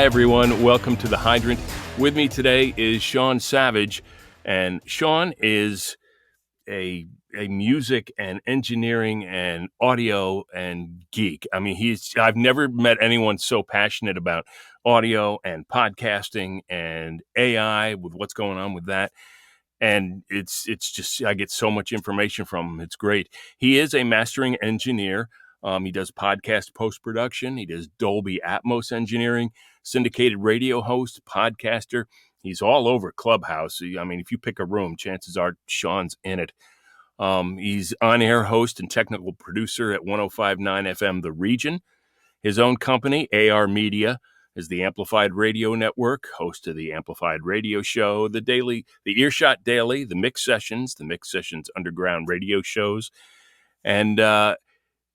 Hi, everyone. Welcome to The Hydrant. With me today is Sean Savage, and Sean is a music and engineering and audio and geek. I mean, I've never met anyone so passionate about audio and podcasting and AI with what's going on with that. And it's just, I get so much information from him. It's great. He is a mastering engineer. He does podcast post-production. He does Dolby Atmos engineering, syndicated radio host, podcaster. He's all over Clubhouse. I mean, if you pick a room, chances are Sean's in it. He's on-air host and technical producer at 105.9 FM The Region. His own company, AR Media, is the Amplified Radio Network, host of the Amplified Radio Show, the Earshot Daily, the Mix Sessions underground radio shows. And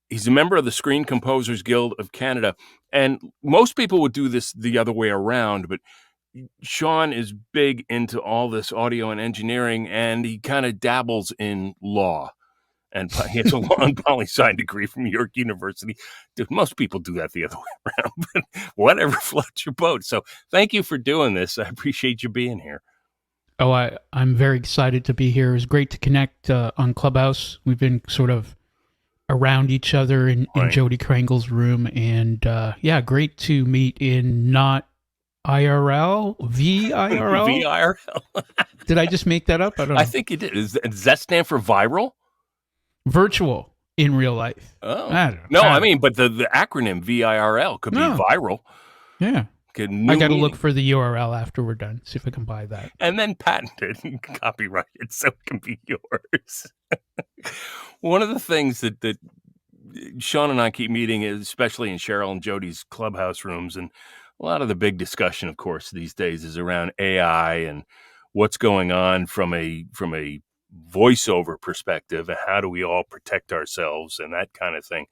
he's a member of the Screen Composers Guild of Canada. And most people would do this the other way around, but Sean is big into all this audio and engineering, and he kind of dabbles in law. And he has a long poli-sci degree from York University. Dude, most people do that the other way around, but whatever floats your boat. So thank you for doing this. I appreciate you being here. Oh, I'm very excited to be here. It was great to connect on Clubhouse. We've been sort of around each other in Jody Krangle's room. And yeah, great to meet in not IRL, VIRL? VIRL. Did I just make that up? I don't know. I think you did. Does that stand for viral? Virtual in real life. Oh. I don't know. I mean, but the acronym VIRL could be viral. Yeah. I got to look for the URL after we're done, see if I can buy that. And then patent it and copyright it so it can be yours. One of the things that Sean and I keep meeting, especially in Cheryl and Jody's Clubhouse rooms, and a lot of the big discussion, of course, these days is around AI and what's going on from a voiceover perspective, and how do we all protect ourselves and that kind of thing.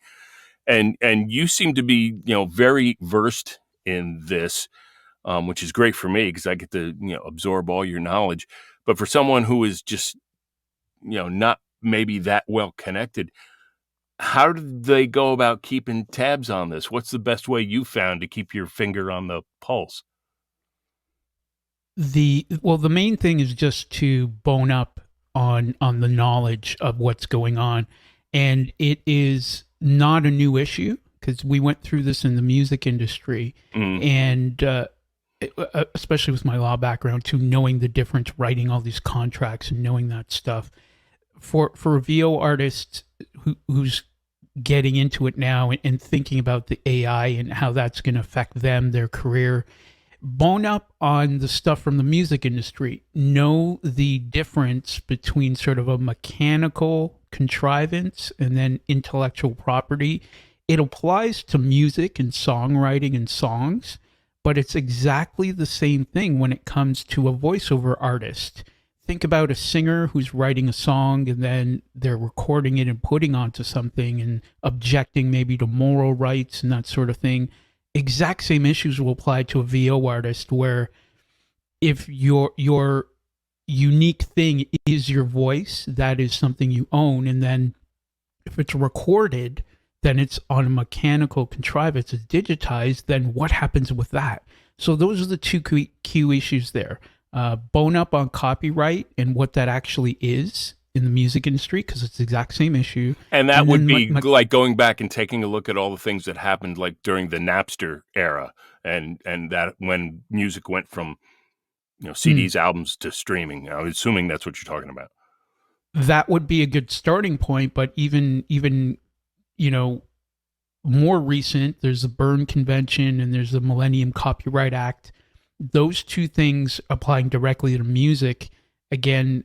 And you seem to be, very versed in this, which is great for me because I get to, absorb all your knowledge. But for someone who is just, not maybe that well connected, how do they go about keeping tabs on this? What's the best way you found to keep your finger on the pulse? The main thing is just to bone up on the knowledge of what's going on. And it is not a new issue because we went through this in the music industry. And especially with my law background too, knowing the difference, writing all these contracts and knowing that stuff. For a VO artist who's getting into it now and thinking about the AI and how that's going to affect them, their career, bone up on the stuff from the music industry. Know the difference between sort of a mechanical contrivance and then intellectual property. It applies to music and songwriting and songs, but it's exactly the same thing when it comes to a voiceover artist. Think about a singer who's writing a song and then they're recording it and putting onto something and objecting maybe to moral rights and that sort of thing. Exact same issues will apply to a VO artist, where if your unique thing is your voice, that is something you own. And then if it's recorded, then it's on a mechanical contrivance, it's digitized, then what happens with that? So those are the two key issues there. Bone up on copyright and what that actually is in the music industry, because it's the exact same issue. And that would be like going back and taking a look at all the things that happened like during the Napster era and that when music went from CDs, albums to streaming. I'm assuming that's what you're talking about. That would be a good starting point, but even more recent, there's the Berne Convention and there's the Millennium Copyright Act. Those two things applying directly to music, again,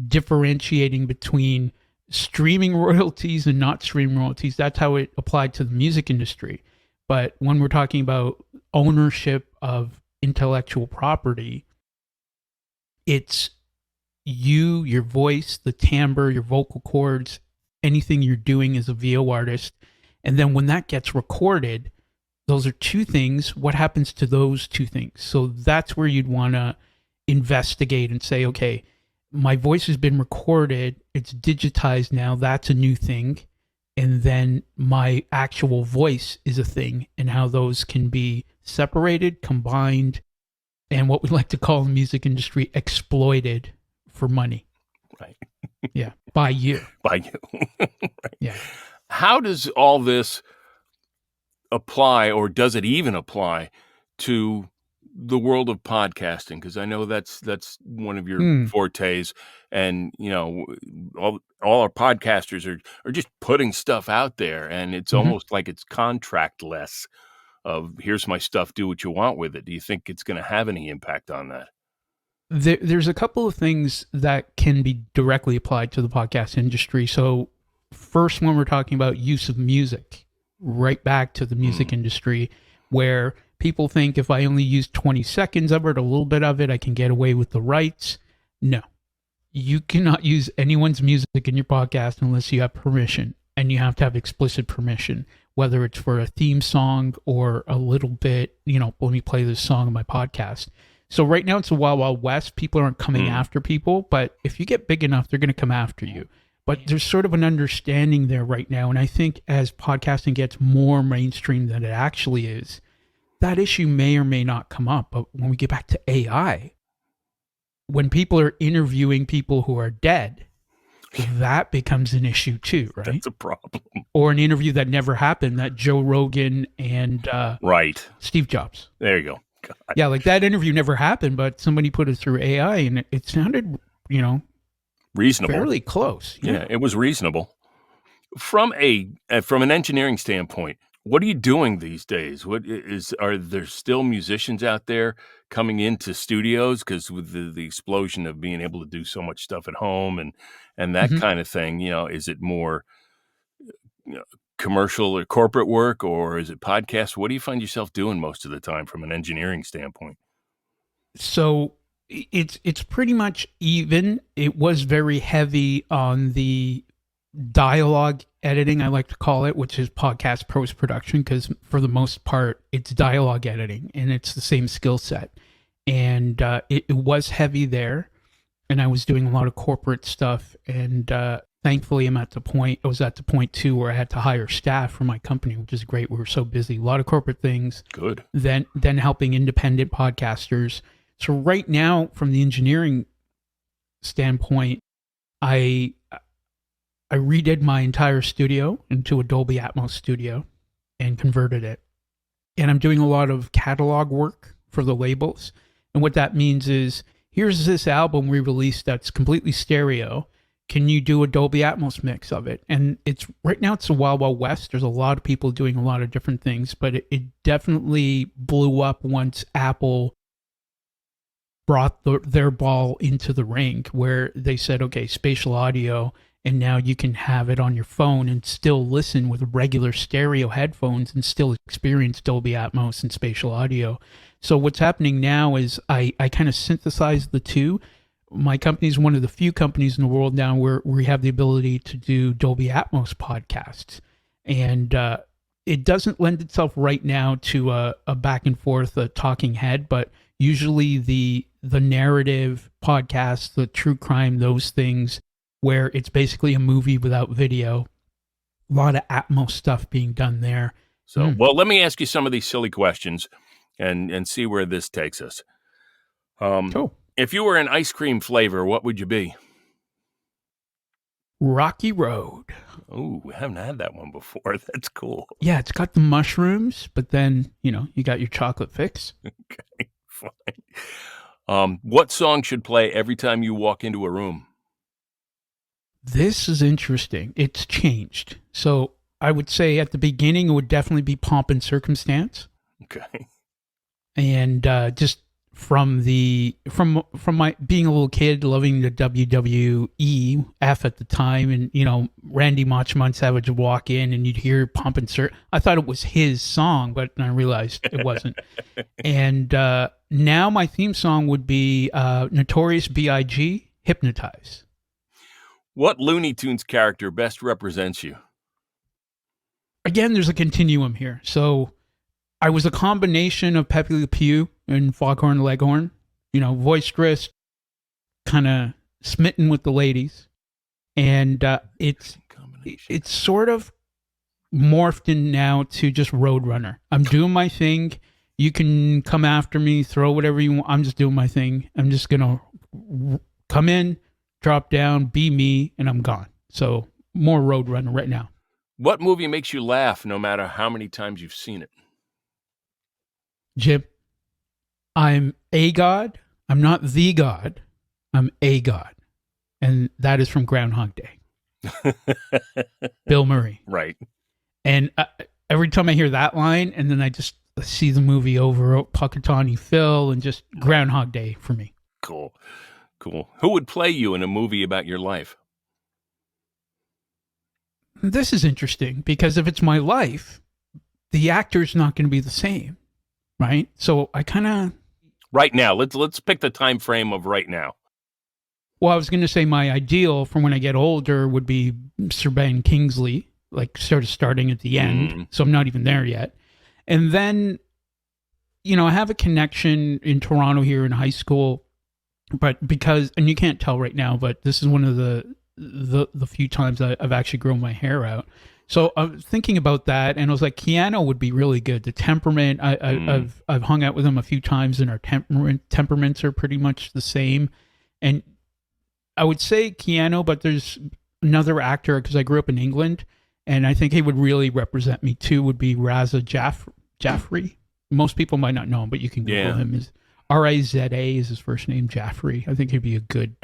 differentiating between streaming royalties and not streaming royalties. That's how it applied to the music industry. But when we're talking about ownership of intellectual property, it's you, your voice, the timbre, your vocal cords, anything you're doing as a VO artist. And then when that gets recorded, those are two things. What happens to those two things? So that's where you'd want to investigate and say, okay, my voice has been recorded. It's digitized now. That's a new thing. And then my actual voice is a thing, and how those can be separated, combined, and what we like to call in the music industry exploited for money. Right. Yeah. By you. By you. Right. Yeah. How does all this apply, or does it even apply to the world of podcasting? Because I know that's one of your fortes, and all our podcasters are just putting stuff out there, and it's almost like it's contractless of here's my stuff, do what you want with it. Do you think it's going to have any impact on that? There's a couple of things that can be directly applied to the podcast industry. So first, when we're talking about use of music, right back to the music industry, where people think if I only use 20 seconds of it, a little bit of it, I can get away with the rights. No, you cannot use anyone's music in your podcast unless you have permission, and you have to have explicit permission, whether it's for a theme song or a little bit, let me play this song on my podcast. So right now it's a wild, wild west. People aren't coming after people, but if you get big enough, they're going to come after you. But there's sort of an understanding there right now. And I think as podcasting gets more mainstream than it actually is, that issue may or may not come up. But when we get back to AI, when people are interviewing people who are dead, that becomes an issue too, right? That's a problem. Or an interview that never happened, that Joe Rogan and Steve Jobs. There you go. God. Yeah, like that interview never happened, but somebody put it through AI, and it sounded, reasonable, fairly close. Yeah, it was reasonable. From an engineering standpoint, what are you doing these days? Are there still musicians out there coming into studios? Because with the explosion of being able to do so much stuff at home and that kind of thing, is it more commercial or corporate work, or is it podcasts? What do you find yourself doing most of the time from an engineering standpoint? So it's pretty much even. It was very heavy on the dialogue editing, I like to call it, which is podcast post-production, because for the most part, it's dialogue editing, and it's the same skill set. And it was heavy there, and I was doing a lot of corporate stuff, and thankfully, I was at the point too where I had to hire staff for my company, which is great. We were so busy, a lot of corporate things. Good. Then helping independent podcasters. So right now, from the engineering standpoint, I redid my entire studio into a Dolby Atmos studio and converted it. And I'm doing a lot of catalog work for the labels. And what that means is, here's this album we released that's completely stereo. Can you do a Dolby Atmos mix of it? And right now it's a wild, wild west. There's a lot of people doing a lot of different things, but it definitely blew up once Apple brought their ball into the ring, where they said, okay, spatial audio, and now you can have it on your phone and still listen with regular stereo headphones and still experience Dolby Atmos and spatial audio. So what's happening now is I kind of synthesized the two. My company is one of the few companies in the world now where we have the ability to do Dolby Atmos podcasts. And it doesn't lend itself right now to a back and forth, a talking head, but usually the narrative podcasts, the true crime, those things, where it's basically a movie without video. A lot of Atmos stuff being done there. So, well, let me ask you some of these silly questions and see where this takes us. Cool. If you were an ice cream flavor, what would you be? Rocky Road. Oh, we haven't had that one before. That's cool. Yeah, it's got the mushrooms, but then, you got your chocolate fix. Okay, fine. What song should play every time you walk into a room? This is interesting. It's changed. So I would say at the beginning, it would definitely be Pomp and Circumstance. Okay. And just from my being a little kid, loving the WWEF at the time, and Randy Macho Man Savage would walk in and you'd hear Pomp and Circumstance. I thought it was his song, but I realized it wasn't. And now my theme song would be Notorious B.I.G. Hypnotize. What Looney Tunes character best represents you? Again, there's a continuum here. So I was a combination of Pepe Le Pew and Foghorn Leghorn, boisterous, kind of smitten with the ladies. And it's sort of morphed in now to just Roadrunner. I'm doing my thing. You can come after me, throw whatever you want. I'm just doing my thing. I'm just gonna come in, drop down, be me, and I'm gone. So more Roadrunner right now. What movie makes you laugh no matter how many times you've seen it? Jim, I'm a god. I'm not the god. I'm a god, and that is from Groundhog Day. Bill Murray. Right. And every time I hear that line, and then I just see the movie over, Puckatawny Phil, and just Groundhog Day for me. Cool. Cool. Who would play you in a movie about your life? This is interesting because if it's my life, the actor's not going to be the same, right? So I kind of. Right now. Let's pick the time frame of right now. Well, I was going to say my ideal for when I get older would be Sir Ben Kingsley, like sort of starting at the end. So I'm not even there yet. And then, I have a connection in Toronto here in high school, but because, and you can't tell right now, but this is one of the few times I've actually grown my hair out. So I was thinking about that, and I was like, Keanu would be really good. The temperament, I've hung out with him a few times, and our temperaments are pretty much the same. And I would say Keanu, but there's another actor, because I grew up in England, and I think he would really represent me too, would be Raza Jaffrey. Most people might not know him, but you can Google him. Is Raza is his first name, Jaffrey. I think he'd be a good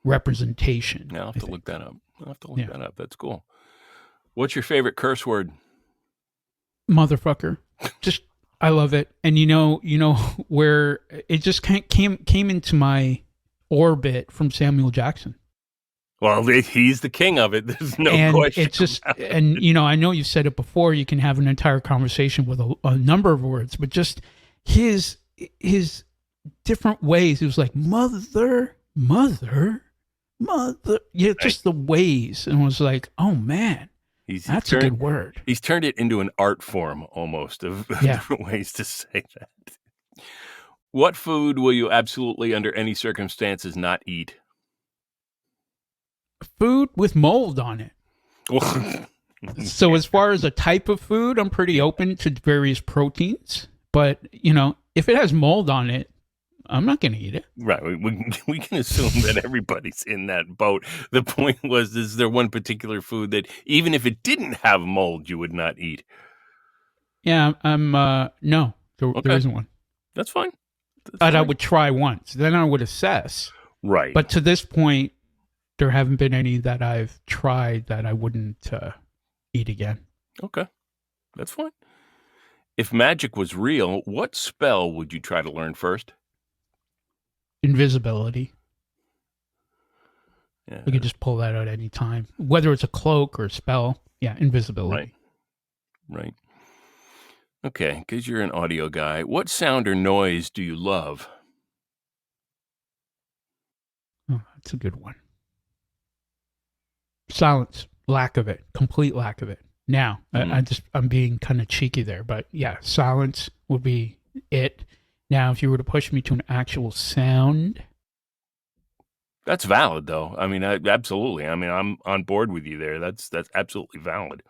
representation. I'll have to look that up. That up. That's cool. What's your favorite curse word? Motherfucker. Just, I love it. And you know where it just came into my orbit from Samuel Jackson. Well, he's the king of it. There's no question. It's just, and I know you've said it before. You can have an entire conversation with a number of words, but just his different ways. It was like mother. Yeah, just the ways, and I was like, oh man, that's a good word. He's turned it into an art form almost of different ways to say that. What food will you absolutely, under any circumstances, not eat? Food with mold on it. So as far as a type of food, I'm pretty open to various proteins. But, if it has mold on it, I'm not going to eat it. Right. We can assume that everybody's in that boat. The point was, is there one particular food that even if it didn't have mold, you would not eat? Yeah, no, there isn't one. That's fine. I would try once. Then I would assess. Right. But to this point, there haven't been any that I've tried that I wouldn't eat again. Okay. That's fine. If magic was real, what spell would you try to learn first? Invisibility. Yeah. We could just pull that out any time. Whether it's a cloak or a spell. Yeah, invisibility. Right. Okay, because you're an audio guy. What sound or noise do you love? Oh, that's a good one. Silence. Lack of it. Complete lack of it. Now, I'm being kind of cheeky there, but yeah, silence would be it. Now, if you were to push me to an actual sound. That's valid, though. I mean, absolutely. I mean, I'm on board with you there. That's absolutely valid.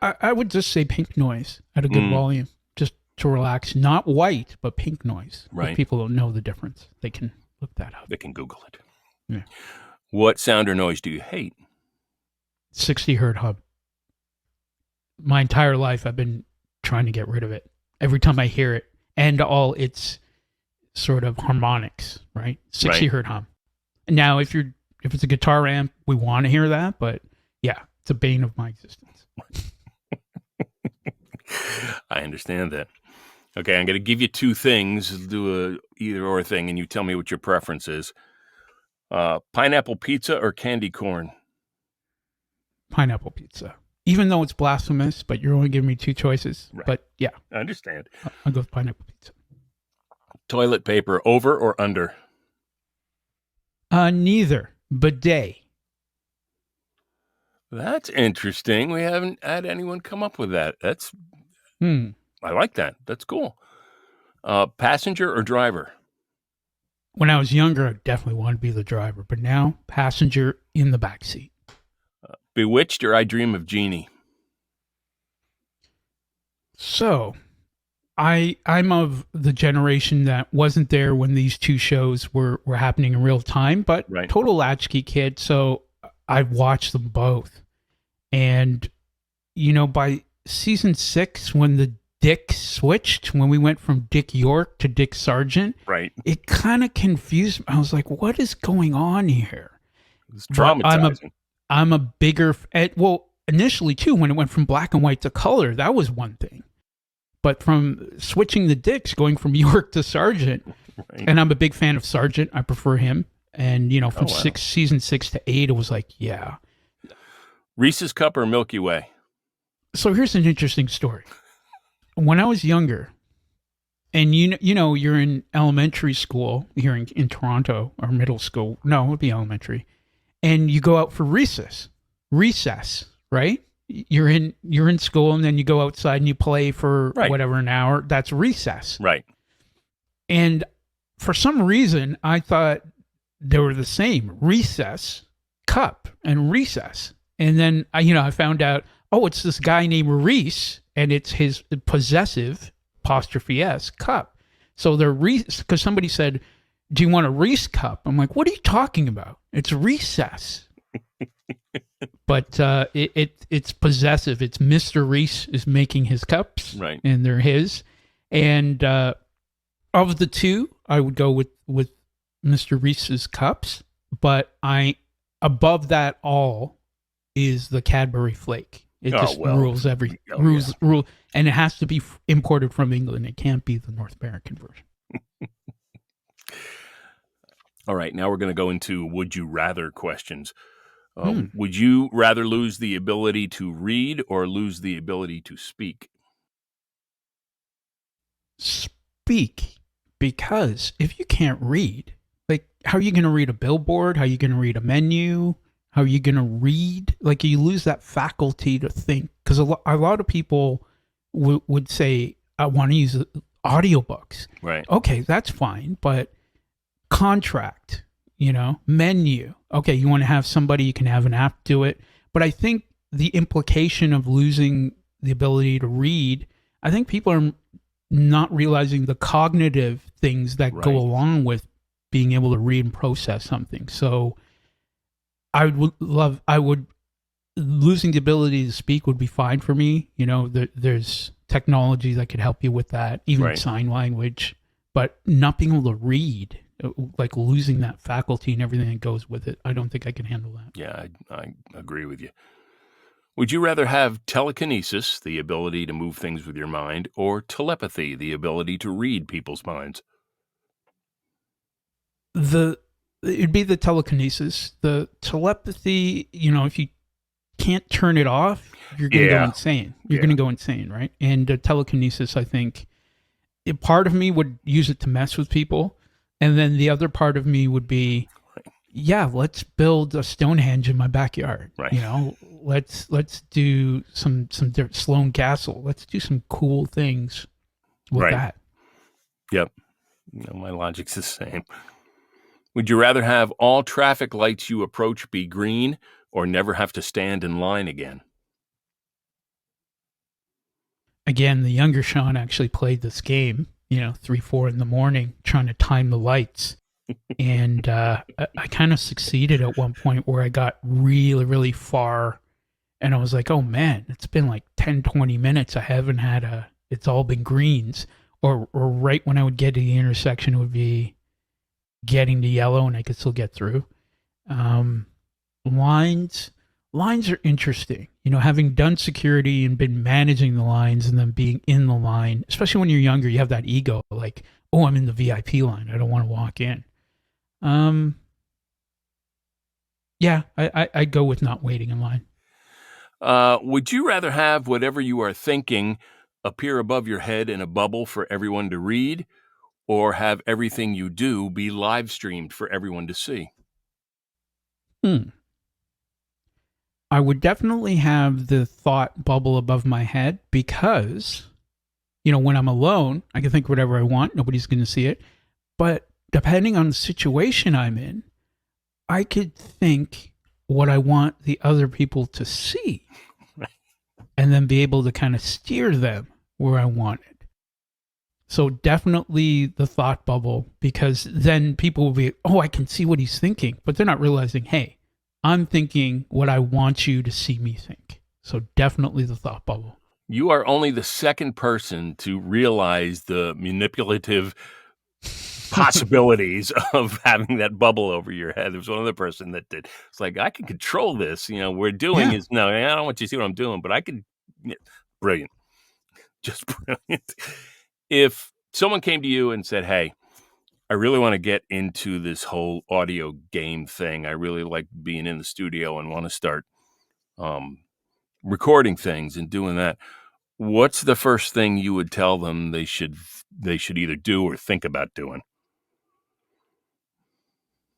I would just say pink noise at a good volume, just to relax. Not white, but pink noise. Right. If people don't know the difference, they can look that up. They can Google it. Yeah. What sound or noise do you hate? 60 hertz hub. My entire life, I've been trying to get rid of it. Every time I hear it, and all its sort of harmonics, right? 60 hertz hum. Now, if it's a guitar amp, we want to hear that, but yeah, it's a bane of my existence. I understand that. Okay, I'm going to give you two things. Do a either or thing, and you tell me what your preference is. Pineapple pizza or candy corn? Pineapple pizza. Even though it's blasphemous, but you're only giving me two choices. Right. But yeah. I understand. I'll go with pineapple pizza. Toilet paper, over or under? Neither. Bidet. That's interesting. We haven't had anyone come up with that. That's I like that. That's cool. Passenger or driver? When I was younger, I definitely wanted to be the driver, but now passenger in the back seat. Bewitched or I Dream of Jeannie? So, I'm of the generation that wasn't there when these two shows were happening in real time, but Right. total latchkey kid. So I watched them both. And, by season 6, when the Dick switched, when we went from Dick York to Dick Sargent, Right. it kind of confused me. I was like, what is going on here? It's But traumatizing. I'm a bigger, well, initially too, when it went from black and white to color, that was one thing. But from switching the Dicks, going from York to Sargent, Right. and I'm a big fan of Sargent. I prefer him. And, from wow. season 6 to 8, it was like, yeah. Reese's Cup or Milky Way? So here's an interesting story. When I was younger, and you're in elementary school here in Toronto, or middle school. No, it would be elementary. And you go out for recess, right? You're in school, and then you go outside and you play for Right. whatever, an hour. That's recess. Right. And for some reason, I thought they were the same: recess, cup, and recess. And then I found out, oh, it's this guy named Reese, and it's his possessive apostrophe S cup. So they're because somebody said, "Do you want a Reese cup?" I'm like, "What are you talking about? It's recess." But it's possessive. It's Mr. Reese is making his cups, Right. and they're his. And of the two, I would go with Mr. Reese's cups. But above that all is the Cadbury flake. It just rules everything. Rule, and it has to be imported from England. It can't be the North American version. All right, now we're going to go into would you rather questions. Would you rather lose the ability to read or lose the ability to speak? Speak, because if you can't read, like, how are you going to read a billboard? How are you going to read a menu? How are you going to read? Like, you lose that faculty to think. Because a lot of people would say, I want to use audiobooks. Right. Okay, that's fine. But contract, menu. Okay, you want to have somebody, you can have an app do it. But I think the implication of losing the ability to read, I think people are not realizing the cognitive things that go along with being able to read and process something. So I would losing the ability to speak would be fine for me. There's technology that could help you with that, even sign language, but not being able to read, like losing that faculty and everything that goes with it, I don't think I can handle that. Yeah, I agree with you. Would you rather have telekinesis, the ability to move things with your mind, or telepathy, the ability to read people's minds? It'd be the telekinesis. The telepathy, if you can't turn it off, you're going to go insane. You're going to go insane, right? And telekinesis, I think, part of me would use it to mess with people. And then the other part of me would be, yeah, let's build a Stonehenge in my backyard. Right. Let's do some Sloane Castle. Let's do some cool things with that. Yep. My logic's the same. Would you rather have all traffic lights you approach be green or never have to stand in line again? Again, the younger Sean actually played this game, 3, 4 in the morning, trying to time the lights. And I kind of succeeded at one point where I got really, really far. And I was like, oh man, it's been like 10, 20 minutes. I haven't had it's all been greens. Or right when I would get to the intersection, it would be getting to yellow and I could still get through. Lines are interesting. Having done security and been managing the lines and then being in the line, especially when you're younger, you have that ego like, oh, I'm in the VIP line. I don't want to walk in. Yeah, I'd go with not waiting in line. Would you rather have whatever you are thinking appear above your head in a bubble for everyone to read, or have everything you do be live streamed for everyone to see? I would definitely have the thought bubble above my head because, when I'm alone, I can think whatever I want. Nobody's going to see it. But depending on the situation I'm in, I could think what I want the other people to see and then be able to kind of steer them where I want it. So definitely the thought bubble, because then people will be, oh, I can see what he's thinking, but they're not realizing, hey, I'm thinking what I want you to see me think. So definitely the thought bubble. You are only the second person to realize the manipulative possibilities of having that bubble over your head. There was one other person that did. It's like, I can control this. We're doing Yeah. is no, I don't want you to see what I'm doing, but I can. Brilliant. Just brilliant. If someone came to you and said, hey, I really want to get into this whole audio game thing. I really like being in the studio and want to start recording things and doing that. What's the first thing you would tell them they should either do or think about doing?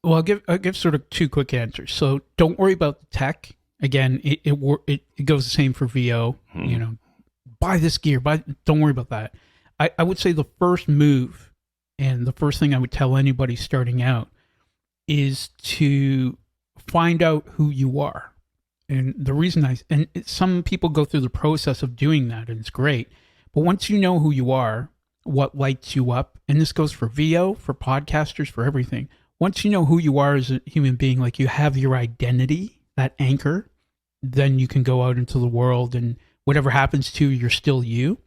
Well, I'll give sort of two quick answers. So don't worry about the tech. Again, it goes the same for VO. Buy this gear. Don't worry about that. I would say the first move and the first thing I would tell anybody starting out is to find out who you are. And the reason some people go through the process of doing that, and it's great. But once you know who you are, what lights you up, and this goes for VO, for podcasters, for everything. Once you know who you are as a human being, like you have your identity, that anchor, then you can go out into the world and whatever happens to you, you're still you.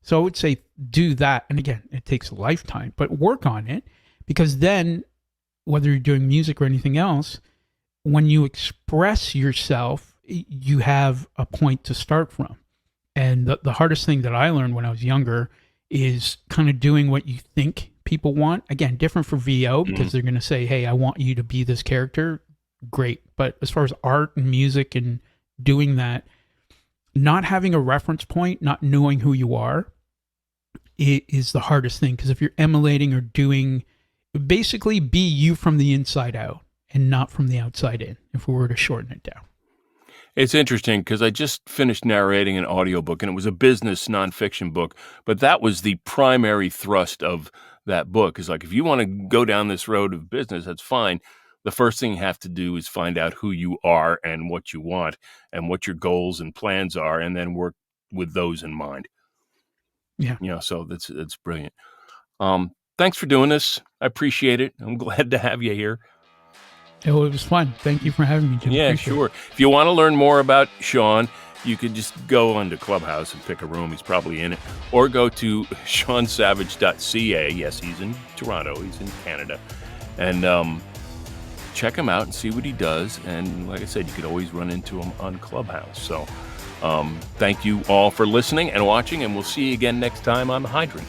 So I would say do that. And again, it takes a lifetime, but work on it, because then whether you're doing music or anything else, when you express yourself, you have a point to start from. And the hardest thing that I learned when I was younger is kind of doing what you think people want. Again, different for VO, because they're going to say, hey, I want you to be this character. Great. But as far as art and music and doing that, not having a reference point, not knowing who you are, is the hardest thing. Because if you're emulating or doing, basically be you from the inside out and not from the outside in, if we were to shorten it down. It's interesting because I just finished narrating an audiobook, and it was a business nonfiction book, but that was the primary thrust of that book. Is like, if you want to go down this road of business, that's fine. The first thing you have to do is find out who you are and what you want and what your goals and plans are, and then work with those in mind. Yeah. So that's brilliant. Thanks for doing this. I appreciate it. I'm glad to have you here. Oh, it was fun. Thank you for having me, Jim. Yeah, Appreciate sure. If you want to learn more about Sean, you could just go onto Clubhouse and pick a room. He's probably in it. Or go to seansavage.ca. Yes, he's in Toronto. He's in Canada. And check him out and see what he does. And like I said, you could always run into him on Clubhouse. So thank you all for listening and watching, and we'll see you again next time on The Hydrant.